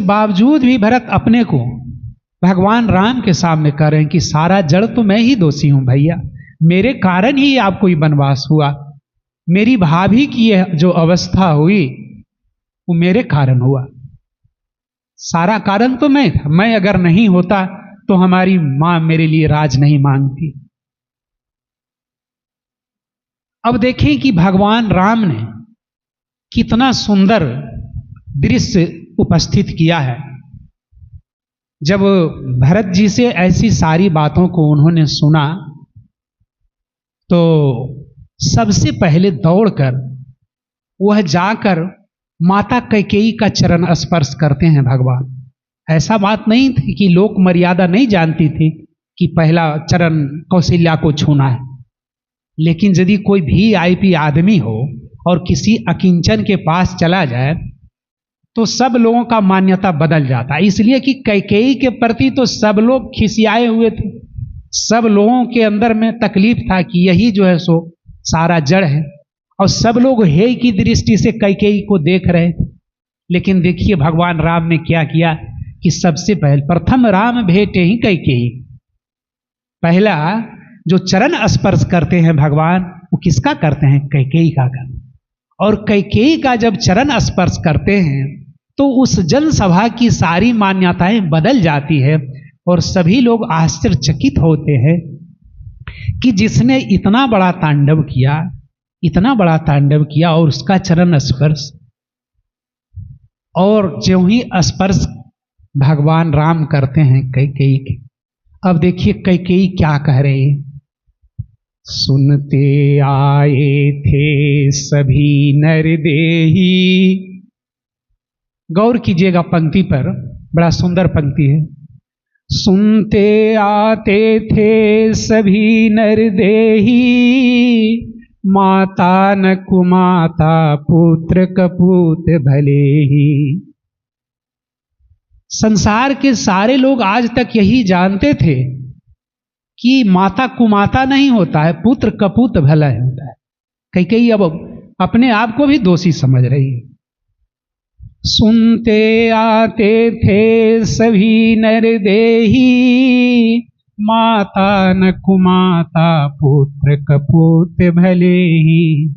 बावजूद भी भरत अपने को भगवान राम के सामने कह रहे हैं कि सारा जड़ तो मैं ही दोषी हूं भैया, मेरे कारण ही आपको ये वनवास हुआ, मेरी भाभी की यह जो अवस्था हुई वो मेरे कारण हुआ, सारा कारण तो मैं था। मैं अगर नहीं होता तो हमारी मां मेरे लिए राज नहीं मांगती। अब देखें कि भगवान राम ने कितना सुंदर दृश्य उपस्थित किया है। जब भरत जी से ऐसी सारी बातों को उन्होंने सुना तो सबसे पहले दौड़कर वह जाकर माता कैकेयी का चरण स्पर्श करते हैं भगवान। ऐसा बात नहीं थी कि लोक मर्यादा नहीं जानती थी कि पहला चरण कौशल्या को छूना है, लेकिन यदि कोई VIP आदमी हो और किसी अकिंचन के पास चला जाए तो सब लोगों का मान्यता बदल जाता है। इसलिए कि कैकेयी के प्रति तो सब लोग खिसियाए हुए थे, सब लोगों के अंदर में तकलीफ था कि यही जो है सो सारा जड़ है और सब लोग हे की दृष्टि से कैकेयी को देख रहे थे। लेकिन देखिए भगवान राम ने क्या किया कि सबसे पहले प्रथम राम भेटे ही कैकेयी। पहला जो चरण स्पर्श करते हैं भगवान, वो किसका करते हैं? कैकेयी का करते हैं। और कैकेयी का जब चरण स्पर्श करते हैं तो उस जनसभा की सारी मान्यताएं बदल जाती है और सभी लोग आश्चर्यचकित होते हैं कि जिसने इतना बड़ा तांडव किया, इतना बड़ा तांडव किया और उसका चरण स्पर्श, और जो ही स्पर्श भगवान राम करते हैं कैकेयी के। अब देखिए कैकेयी क्या कह रहे हैं। सुनते आए थे सभी नरदेही। गौर कीजिएगा पंक्ति पर, बड़ा सुंदर पंक्ति है। सुनते आते थे सभी नरदेही, माता न कुमाता पुत्र कपूत भले ही। संसार के सारे लोग आज तक यही जानते थे कि माता कुमाता नहीं होता है, पुत्र कपूत भला होता है। कैकेयी अब अपने आप को भी दोषी समझ रही है। सुनते आते थे सभी नरदेही, माता न कुमाता पुत्र कपूत भले ही।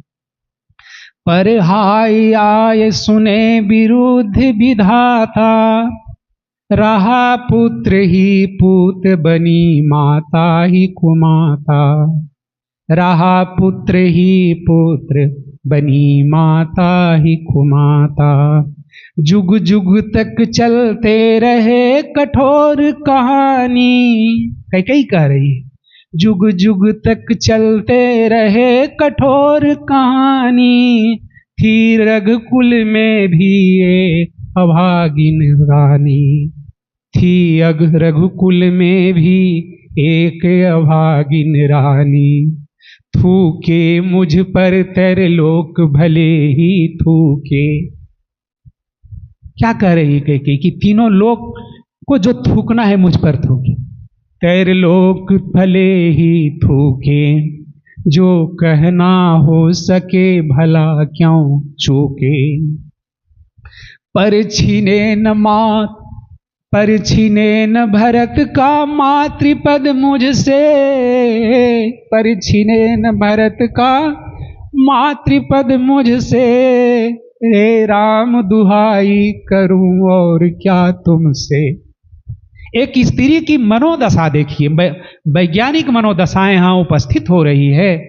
पर हाय आय सुने विरुद्ध विधाता, रहा पुत्र ही पूत बनी माता ही कुमाता। रहा पुत्र ही पुत्र बनी माता ही कुमाता। जुग जुग तक चलते रहे कठोर कहानी। कैकेयी कह रही है, जुग जुग तक चलते रहे कठोर कहानी। थी रघुकुल में भी ये अभागिन रानी। थी रघुकुल में भी एक अभागिन रानी। थूके मुझ पर तर लोक भले ही थूके। क्या कह रही है कि तीनों लोक को जो थूकना है मुझ पर थूके। तर लोक भले ही थूके, जो कहना हो सके भला क्यों चूके। पर छीने न भरत का मातृपद मुझसे। पर छीने न भरत का मातृपद मुझसे। रे राम दुहाई करूं और क्या तुमसे। एक स्त्री की मनोदशा देखिए, वैज्ञानिक मनोदशाएं यहां उपस्थित हो रही है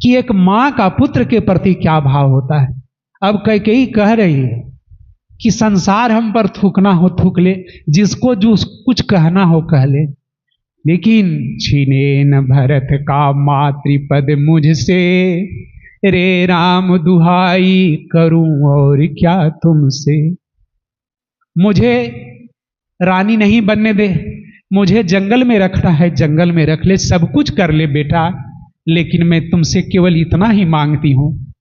कि एक मां का पुत्र के प्रति क्या भाव होता है। अब कैकेयी कह रही है कि संसार हम पर थूकना हो थूक ले, जिसको जो कुछ कहना हो कह ले, लेकिन छीने न भरत का मातृपद मुझसे। रे राम दुहाई करूं और क्या तुमसे। मुझे रानी नहीं बनने दे, मुझे जंगल में रखना है, जंगल में रख ले, सब कुछ कर ले बेटा, लेकिन मैं तुमसे केवल इतना ही मांगती हूं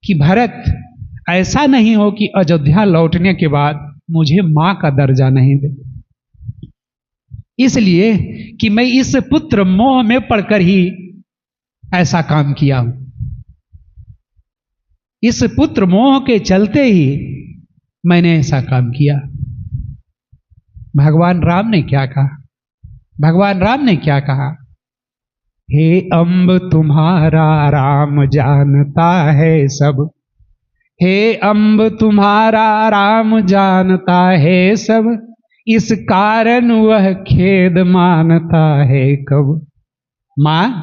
कि भरत ऐसा नहीं हो कि अयोध्या लौटने के बाद मुझे मां का दर्जा नहीं दे। इसलिए कि मैं इस पुत्र मोह में पड़कर ही ऐसा काम किया हूं। इस पुत्र मोह के चलते ही मैंने ऐसा काम किया। भगवान राम ने क्या कहा? भगवान राम ने क्या कहा? हे अम्ब तुम्हारा राम जानता है सब। हे अम्ब तुम्हारा राम जानता है सब। इस कारण वह खेद मानता है कब। मां,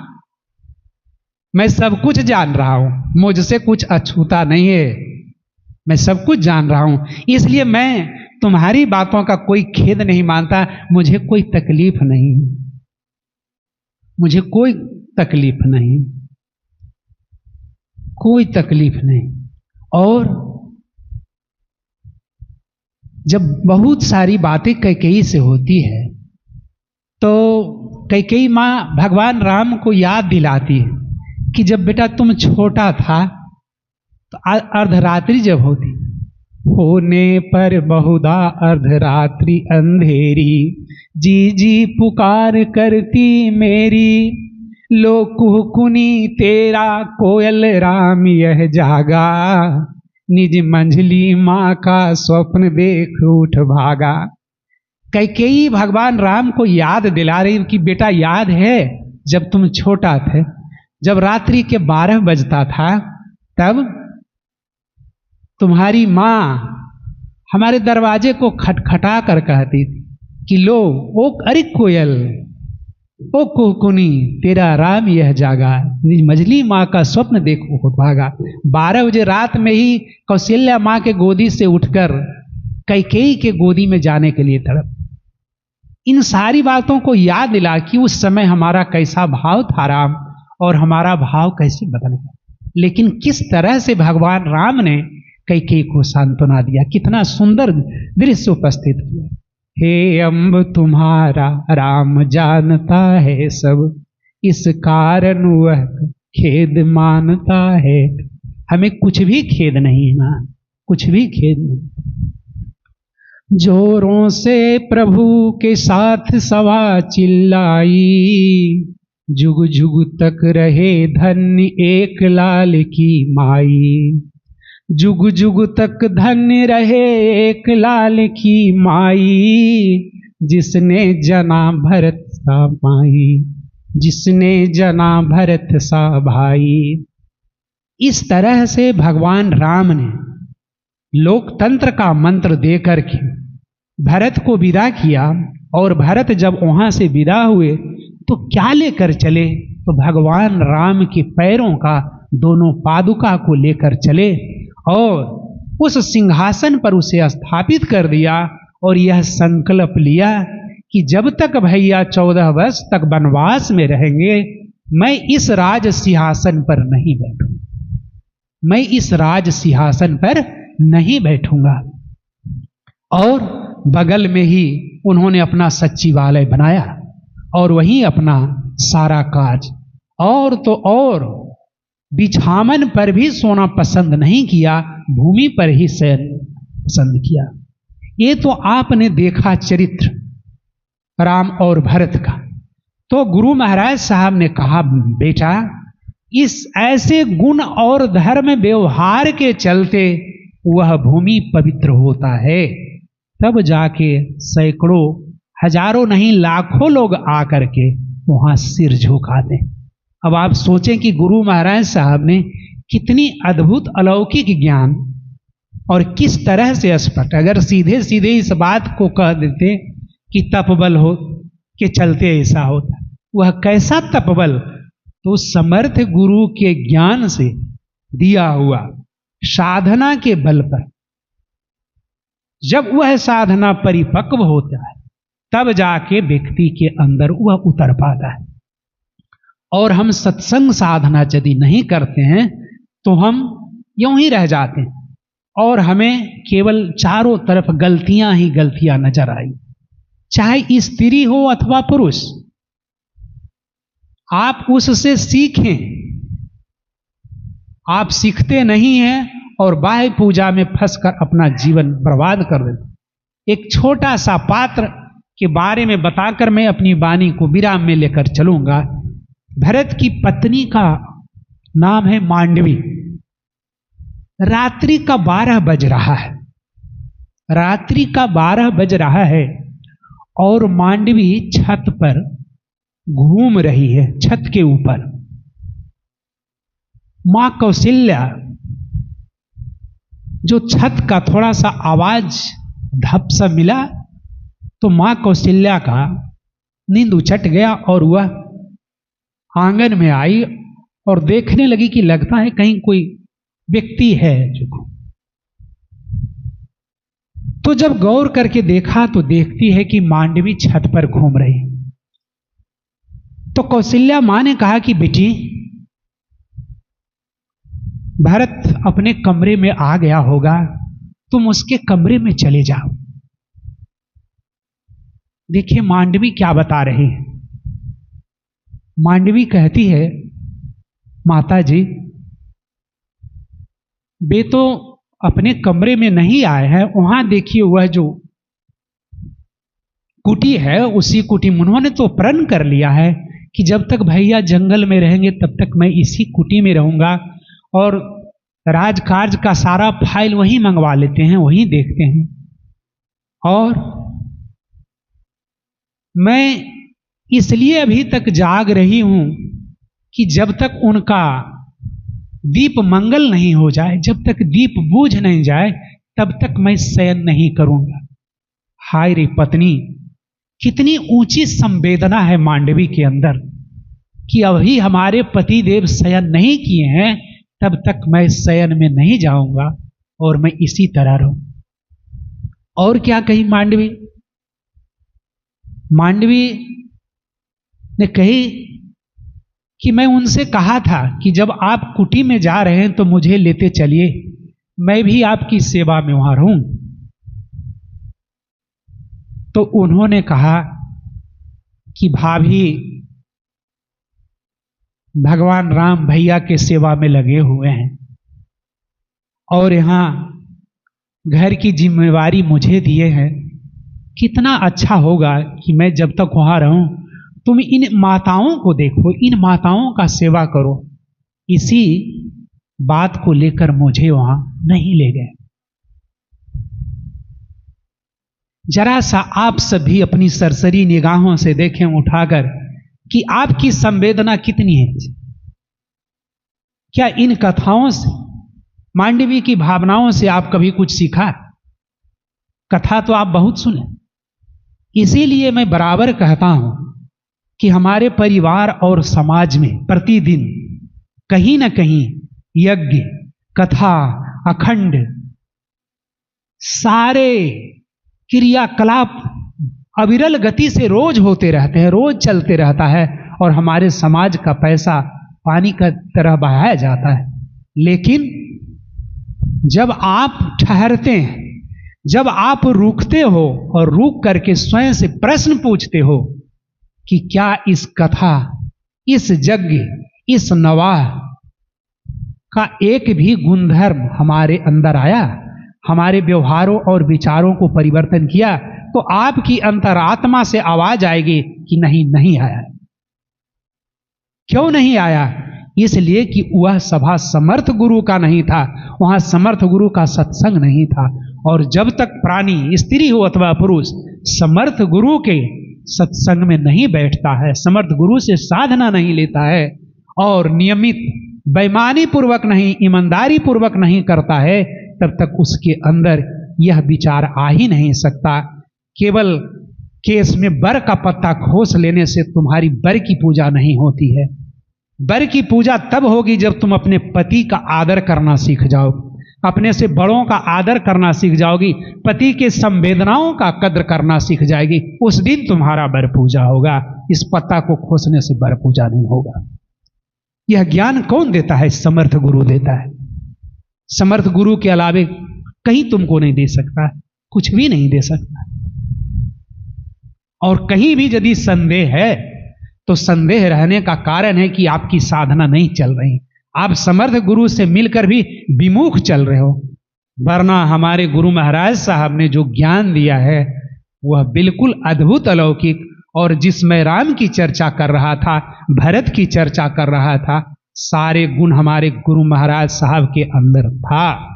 मैं सब कुछ जान रहा हूं, मुझसे कुछ अछूता नहीं है, मैं सब कुछ जान रहा हूं, इसलिए मैं तुम्हारी बातों का कोई खेद नहीं मानता। मुझे कोई तकलीफ नहीं, मुझे कोई तकलीफ नहीं, कोई तकलीफ नहीं। और जब बहुत सारी बातें कैकेयी से होती है तो कैकेयी मां भगवान राम को याद दिलाती है कि जब बेटा तुम छोटा था तो अर्धरात्रि जब होती, होने पर बहुधा अर्धरात्रि अंधेरी, जी जी पुकार करती मेरी। लो कुहकुनी तेरा कोयल राम यह जागा, निज मंझली माँ का स्वप्न देख उठ भागा। कैकेयी भगवान राम को याद दिला रही कि बेटा याद है जब तुम छोटा थे, जब रात्रि के 12 बजता था, तब तुम्हारी माँ हमारे दरवाजे को खटखटा कर कहती थी कि लो ओ अरे कोयल, ओ कुहकुनी तेरा राम यह जागा, निज मजली माँ का स्वप्न देखो भागा। 12 बजे रात में ही कौशल्या माँ के गोदी से उठकर कैकेयी के गोदी में जाने के लिए तड़प। इन सारी बातों को याद दिला कि उस समय हमारा कैसा भाव था राम, और हमारा भाव कैसे बदल गया। लेकिन किस तरह से भगवान राम ने कैकेयी को सांत्वना दिया, कितना सुंदर दृश्य उपस्थित किया। हे अम्ब तुम्हारा राम जानता है सब, इस कारण वह खेद मानता है। हमें कुछ भी खेद नहीं है ना, कुछ भी खेद नहीं। जोरों से प्रभु के साथ सवा चिल्लाई, जुग जुग तक रहे धन्य एक लाल की माई। जुग जुग तक धन्य रहे एक लाल की माई, जिसने जना भरत सा माई, जिसने जना भरत सा भाई। इस तरह से भगवान राम ने लोकतंत्र का मंत्र देकर के भरत को विदा किया, और भरत जब वहां से विदा हुए तो क्या लेकर चले, तो भगवान राम के पैरों का दोनों पादुका को लेकर चले और उस सिंहासन पर उसे स्थापित कर दिया, और यह संकल्प लिया कि जब तक भैया 14 वर्ष तक वनवास में रहेंगे, मैं इस राज सिंहासन पर नहीं बैठूंगा, मैं इस राज सिंहासन पर नहीं बैठूंगा। और बगल में ही उन्होंने अपना सचिवालय बनाया और वहीं अपना सारा काज, और तो और बिछावन पर भी सोना पसंद नहीं किया, भूमि पर ही शयन पसंद किया। ये तो आपने देखा चरित्र राम और भरत का। तो गुरु महाराज साहब ने कहा, बेटा इस ऐसे गुण और धर्म व्यवहार के चलते वह भूमि पवित्र होता है, तब जाके सैकड़ों हजारों नहीं लाखों लोग आकर के वहां सिर झुकाते। अब आप सोचें कि गुरु महाराज साहब ने कितनी अद्भुत अलौकिक ज्ञान और किस तरह से स्पष्ट, अगर सीधे सीधे इस बात को कह देते कि तपबल हो के चलते ऐसा होता, वह कैसा तपबल, तो समर्थ गुरु के ज्ञान से दिया हुआ साधना के बल पर जब वह साधना परिपक्व होता है, तब जाके व्यक्ति के अंदर वह उतर पाता है। और हम सत्संग साधना यदि नहीं करते हैं तो हम यूं ही रह जाते हैं, और हमें केवल चारों तरफ गलतियां ही गलतियां नजर आई, चाहे स्त्री हो अथवा पुरुष। आप उससे सीखें, आप सीखते नहीं हैं और बाह्य पूजा में फंसकर अपना जीवन बर्बाद कर देते। एक छोटा सा पात्र के बारे में बताकर मैं अपनी वाणी को विराम में लेकर चलूंगा। भरत की पत्नी का नाम है मांडवी। रात्रि का 12 बज रहा है, रात्रि का 12 बज रहा है और मांडवी छत पर घूम रही है, छत के ऊपर। मां कौशल्या जो छत का थोड़ा सा आवाज धप सा मिला तो मां कौशल्या का नींद उचट गया और वह आंगन में आई और देखने लगी कि लगता है कहीं कोई व्यक्ति है। तो जब गौर करके देखा तो देखती है कि मांडवी छत पर घूम रही। तो कौशल्या मां ने कहा कि बेटी, भरत अपने कमरे में आ गया होगा, तुम उसके कमरे में चले जाओ। देखिए मांडवी क्या बता रही है। मांडवी कहती है, माता जी वे तो अपने कमरे में नहीं आए हैं, वहां देखिए वह जो कुटी है उसी कुटी में उन्होंने तो प्रण कर लिया है कि जब तक भैया जंगल में रहेंगे तब तक मैं इसी कुटी में रहूंगा और राजकाज का सारा फाइल वहीं मंगवा लेते हैं, वहीं देखते हैं। और मैं इसलिए अभी तक जाग रही हूं कि जब तक उनका दीप मंगल नहीं हो जाए, जब तक दीप बूझ नहीं जाए, तब तक मैं शयन नहीं करूंगा। हाय रे पत्नी, कितनी ऊंची संवेदना है मांडवी के अंदर कि अभी हमारे पति देव शयन नहीं किए हैं, तब तक मैं शयन में नहीं जाऊंगा और मैं इसी तरह रहूं। और क्या कही मांडवी? मांडवी ने कही कि मैं उनसे कहा था कि जब आप कुटी में जा रहे हैं तो मुझे लेते चलिए, मैं भी आपकी सेवा में वहां रहूं। तो उन्होंने कहा कि भाभी, भगवान राम भैया के सेवा में लगे हुए हैं और यहां घर की जिम्मेवारी मुझे दिए हैं। कितना अच्छा होगा कि मैं जब तक वहां रहूं, तुम इन माताओं को देखो, इन माताओं का सेवा करो। इसी बात को लेकर मुझे वहां नहीं ले गए। जरा सा आप सभी अपनी सरसरी निगाहों से देखें उठाकर कि आपकी संवेदना कितनी है। क्या इन कथाओं से, मांडवी की भावनाओं से आप कभी कुछ सीखा? कथा तो आप बहुत सुने। इसीलिए मैं बराबर कहता हूं कि हमारे परिवार और समाज में प्रतिदिन कहीं ना कहीं यज्ञ, कथा, अखंड सारे क्रियाकलाप अविरल गति से रोज होते रहते हैं, रोज चलते रहता है और हमारे समाज का पैसा पानी का तरह बहाया जाता है। लेकिन जब आप ठहरते हैं, जब आप रुकते हो और रुक करके स्वयं से प्रश्न पूछते हो कि क्या इस कथा, इस यज्ञ, इस नवाह का एक भी गुणधर्म हमारे अंदर आया, हमारे व्यवहारों और विचारों को परिवर्तन किया, तो आपकी अंतरात्मा से आवाज आएगी कि नहीं, नहीं आया। क्यों नहीं आया? इसलिए कि वह सभा समर्थ गुरु का नहीं था, वहां समर्थ गुरु का सत्संग नहीं था। और जब तक प्राणी, स्त्री हो अथवा पुरुष, समर्थ गुरु के सत्संग में नहीं बैठता है, समर्थ गुरु से साधना नहीं लेता है और नियमित बेईमानी पूर्वक नहीं, ईमानदारी पूर्वक नहीं करता है, तब तक उसके अंदर यह विचार आ ही नहीं सकता। केवल केस में बर का पत्ता खोस लेने से तुम्हारी बर की पूजा नहीं होती है। बर की पूजा तब होगी जब तुम अपने पति का आदर करना सीख जाओ, अपने से बड़ों का आदर करना सीख जाओगी, पति के संवेदनाओं का कद्र करना सीख जाएगी, उस दिन तुम्हारा बर पूजा होगा। इस पत्ता को खोसने से बर पूजा नहीं होगा। यह ज्ञान कौन देता है? समर्थ गुरु देता है। समर्थ गुरु के अलावे कहीं तुमको नहीं दे सकता, कुछ भी नहीं दे सकता। और कहीं भी यदि संदेह है तो संदेह रहने का कारण है कि आपकी साधना नहीं चल रही, आप समर्थ गुरु से मिलकर भी विमुख चल रहे हो। वरना हमारे गुरु महाराज साहब ने जो ज्ञान दिया है वह बिल्कुल अद्भुत, अलौकिक, और जिसमें राम की चर्चा कर रहा था, भरत की चर्चा कर रहा था, सारे गुण हमारे गुरु महाराज साहब के अंदर था।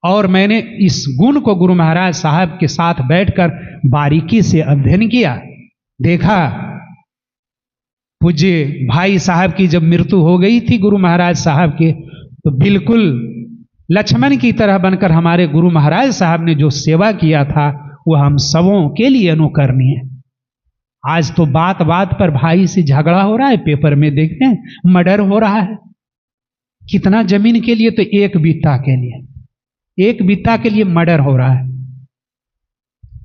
और मैंने इस गुण को गुरु महाराज साहब के साथ बैठकर बारीकी से अध्ययन किया, देखा। पूज्य भाई साहब की जब मृत्यु हो गई थी गुरु महाराज साहब के, तो बिल्कुल लक्ष्मण की तरह बनकर हमारे गुरु महाराज साहब ने जो सेवा किया था वह हम सबों के लिए अनुकरणीय है। आज तो बात बात पर भाई से झगड़ा हो रहा है, पेपर में देखते हैं मर्डर हो रहा है। कितना जमीन के लिए? तो एक बित्ता के लिए, एक बित्ता के लिए मर्डर हो रहा है।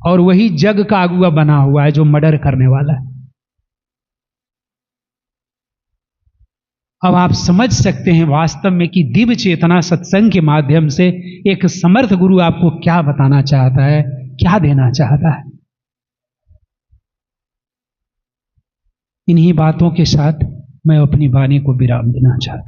और वही जग का अगुआ बना हुआ है जो मर्डर करने वाला है। अब आप समझ सकते हैं वास्तव में कि दिव्य चेतना सत्संग के माध्यम से एक समर्थ गुरु आपको क्या बताना चाहता है, क्या देना चाहता है। इन्हीं बातों के साथ मैं अपनी वाणी को विराम देना चाहता हूं।